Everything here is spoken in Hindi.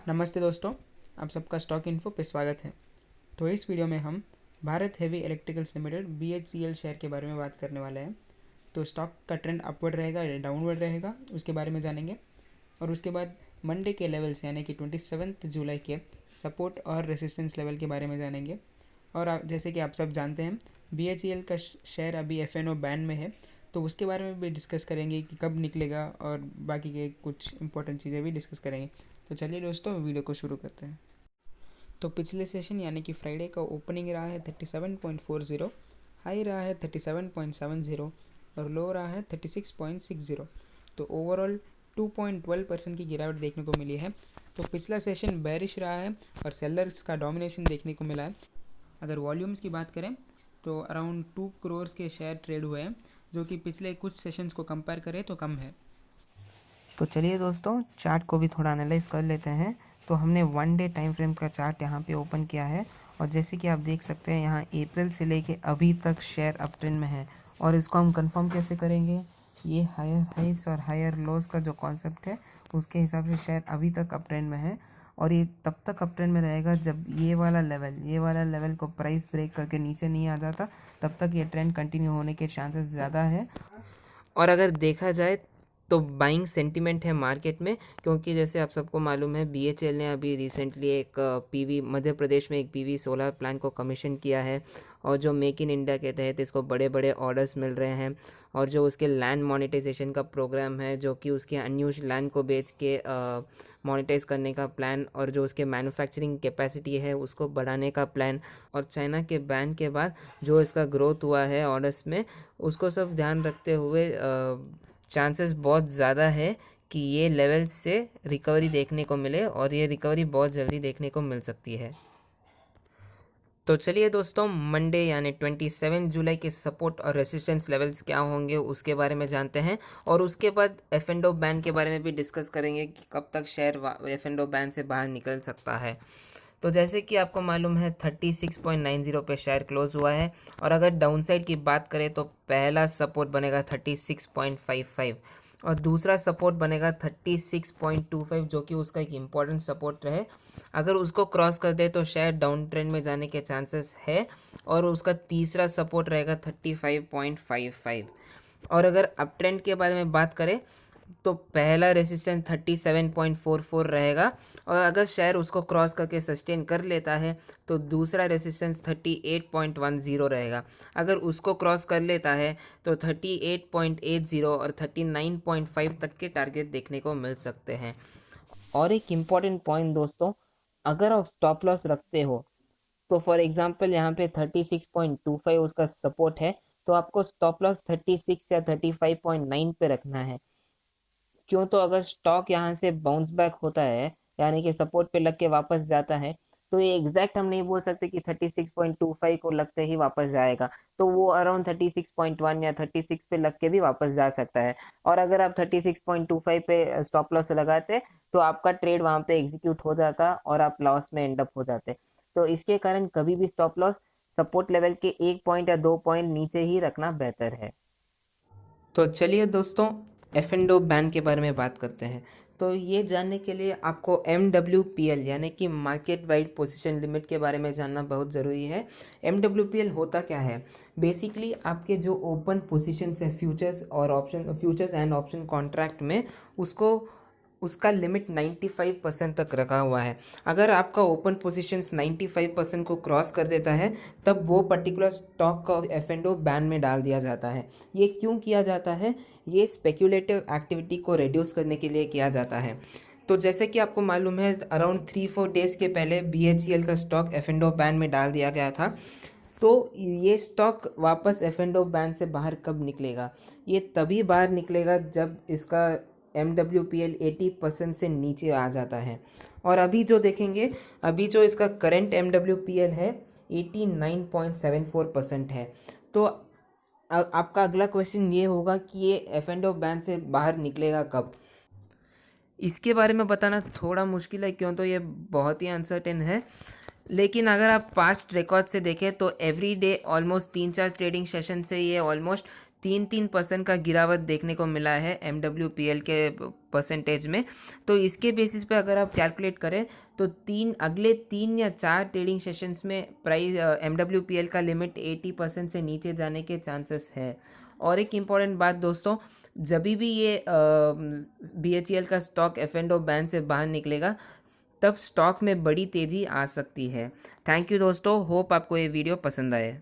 नमस्ते दोस्तों, आप सबका स्टॉक इन्फो पे स्वागत है। तो इस वीडियो में हम Bharat heavy electricals limited BHCL share के बारे में बात करने वाले हैं। तो स्टॉक का ट्रेंड अपवर्ड रहेगा या डाउनवर्ड रहेगा, उसके बारे में जानेंगे। और उसके बाद मंडे के लेवल्स यानी कि 27 जुलाई के सपोर्ट और रेसिस्टेंस लेवल के बारे में जानेंगे। और जैसे कि आप सब जानते हैं, BHCL का शेयर अभी FNO बैन में है, तो उसके बारे में भी डिस्कस करेंगे कि कब निकलेगा, और बाकी के कुछ इंपॉर्टेंट चीज़ें भी डिस्कस करेंगे। तो चलिए दोस्तों, वीडियो को शुरू करते हैं। तो पिछले सेशन यानी कि फ्राइडे का ओपनिंग रहा है 37.40, हाई रहा है 37.70 और लो रहा है 36.60। तो ओवरऑल 2.12% की गिरावट देखने को मिली है। तो पिछला सेशन बेरिश रहा है और सेलर्स का डोमिनेशन देखने को मिला है। अगर वॉल्यूम्स की बात करें तो अराउंड 2 करोड़ के शेयर ट्रेड हुए हैं, जो कि पिछले कुछ सेशंस को कंपेयर करें तो कम है। तो चलिए दोस्तों, चार्ट को भी थोड़ा एनालाइज कर लेते हैं। तो हमने 1 डे टाइम फ्रेम का चार्ट यहाँ पे ओपन किया है और जैसे कि आप देख सकते हैं यहाँ अप्रैल से लेके अभी तक शेयर अप ट्रेंड में है। और इसको हम कंफर्म कैसे करेंगे? ये हायर हाइस और हायर लोज का जो कॉन्सेप्ट है उसके हिसाब से शेयर अभी तक अप ट्रेंड में है। और ये तब तक अप ट्रेंड में रहेगा जब ये वाला लेवल को प्राइस ब्रेक करके नीचे नहीं आ जाता, तब तक ये ट्रेंड कंटिन्यू होने के चांसेस ज़्यादा है। और अगर देखा जाए तो बाइंग सेंटिमेंट है मार्केट में, क्योंकि जैसे आप सबको मालूम है BHL ने अभी रिसेंटली एक पीवी मध्य प्रदेश में एक PV सोलर प्लांट को कमीशन किया है, और जो मेक इन इंडिया के तहत इसको बड़े बड़े ऑर्डर्स मिल रहे हैं। और जो उसके लैंड मोनेटाइजेशन का प्रोग्राम है, जो कि उसके अनयूज लैंड को बेच के मोनेटाइज करने का प्लान, और जो उसके मैन्युफैक्चरिंग कैपेसिटी है उसको बढ़ाने का प्लान, और चाइना के बैन के बाद जो इसका ग्रोथ हुआ है ऑर्डर्स में, उसको सब ध्यान रखते हुए चांसेस बहुत ज़्यादा है कि ये लेवल से रिकवरी देखने को मिले, और ये रिकवरी बहुत जल्दी देखने को मिल सकती है। तो चलिए दोस्तों, मंडे यानी 27 जुलाई के सपोर्ट और रेसिस्टेंस लेवल्स क्या होंगे उसके बारे में जानते हैं, और उसके बाद F&O बैन के बारे में भी डिस्कस करेंगे कि कब तक शेयर F&O बैन से बाहर निकल सकता है। तो जैसे कि आपको मालूम है 36.90 पे शेयर क्लोज हुआ है, और अगर डाउनसाइड की बात करें तो पहला सपोर्ट बनेगा 36.55 और दूसरा सपोर्ट बनेगा 36.25, जो कि उसका एक इम्पॉर्टेंट सपोर्ट रहे। अगर उसको क्रॉस कर दे तो शेयर डाउन ट्रेंड में जाने के चांसेस है, और उसका तीसरा सपोर्ट रहेगा 35.55। और अगर अप ट्रेंड के बारे में बात करें तो पहला रेसिस्टेंस 37.44 रहेगा, और अगर शेयर उसको क्रॉस करके सस्टेन कर लेता है तो दूसरा रेसिस्टेंस 38.10 रहेगा। अगर उसको क्रॉस कर लेता है तो 38.80 और 39.5 तक के टारगेट देखने को मिल सकते हैं। और एक इम्पॉर्टेंट पॉइंट दोस्तों, अगर आप स्टॉप लॉस रखते हो तो फॉर एग्जांपल यहाँ पे 36.25 उसका सपोर्ट है, तो आपको स्टॉप लॉस 36 या 35.9 पे रखना है। क्यों? तो अगर स्टॉक यहाँ से बाउंस बैक होता है, यानी कि सपोर्ट पे लग के वापस जाता है, तो ये एग्जैक्ट हम नहीं बोल सकते कि 36.25 को लगते ही वापस जाएगा। तो वो अराउंड 36.1 या 36 पे लग के भी वापस जा सकता है। और अगर आप 36.25 पे स्टॉप लॉस लगाते तो आपका ट्रेड वहां पे एग्जीक्यूट हो जाता और आप लॉस में एंड अप हो जाते। तो इसके कारण कभी भी स्टॉप लॉस सपोर्ट लेवल के 1 पॉइंट या 2 पॉइंट नीचे ही रखना बेहतर है। तो चलिए दोस्तों, F&O बैन के बारे में बात करते हैं। तो ये जानने के लिए आपको MWPL यानी कि मार्केट वाइड पोजीशन लिमिट के बारे में जानना बहुत ज़रूरी है। MWPL होता क्या है? बेसिकली आपके जो ओपन पोजीशंस है फ्यूचर्स एंड ऑप्शन कॉन्ट्रैक्ट में, उसको उसका लिमिट 95% तक रखा हुआ है। अगर आपका ओपन पोजीशंस 95% को क्रॉस कर देता है, तब वो पर्टिकुलर स्टॉक का F&O बैन में डाल दिया जाता है। ये क्यों किया जाता है? ये स्पेक्यूलेटिव एक्टिविटी को रिड्यूस करने के लिए किया जाता है। तो जैसे कि आपको मालूम है, अराउंड 3-4 डेज़ के पहले BHCL का स्टॉक F&O बैन में डाल दिया गया था। तो ये स्टॉक वापस F&O बैन से बाहर कब निकलेगा? ये तभी बाहर निकलेगा जब इसका MWPL 80% से नीचे आ जाता है। और अभी जो देखेंगे, अभी जो इसका करंट MWPL है 89.74% है। तो आपका अगला क्वेश्चन ये होगा कि ये F&O बैन से बाहर निकलेगा कब? इसके बारे में बताना थोड़ा मुश्किल है, क्यों तो ये बहुत ही अनसर्टेन है। लेकिन अगर आप पास्ट रिकॉर्ड से देखें तो every day almost 3-4 trading session से ये ऑलमोस्ट 3% का गिरावट देखने को मिला है MWPL के परसेंटेज में। तो इसके बेसिस पे अगर आप कैलकुलेट करें तो अगले 3 या 4 ट्रेडिंग सेशंस में प्राइस MWPL का लिमिट 80% से नीचे जाने के चांसेस है। और एक इम्पॉर्टेंट बात दोस्तों, जब भी ये BHEL का स्टॉक F&O बैन से बाहर निकलेगा तब स्टॉक में बड़ी तेज़ी आ सकती है। थैंक यू दोस्तों, होप आपको ये वीडियो पसंद आए।